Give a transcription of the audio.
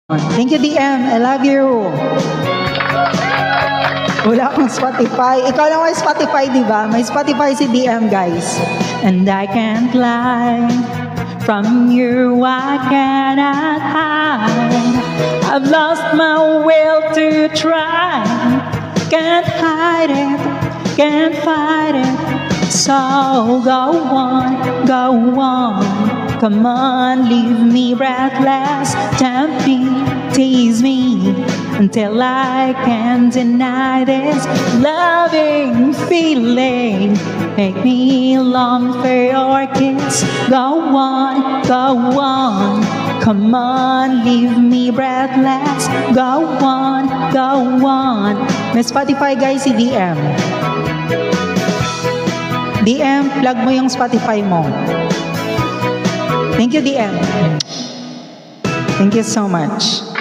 Thank you, DM. I love you. Wala akong Spotify. Ikaw lang may Spotify, di ba? May Spotify si DM, guys. And I can't lie from you, I cannot hide. I've lost my will to try. Can't hide it, can't fight it. So go on, go on. Come on, leave me breathless. Tempt me, tease me, until I can't deny this loving feeling. Make me long for your kiss. Go on, go on. Come on, leave me breathless. Go on, go on. May Spotify, guys, si DM. DM, plug mo yung Spotify mo. Thank you, DM. Thank you so much.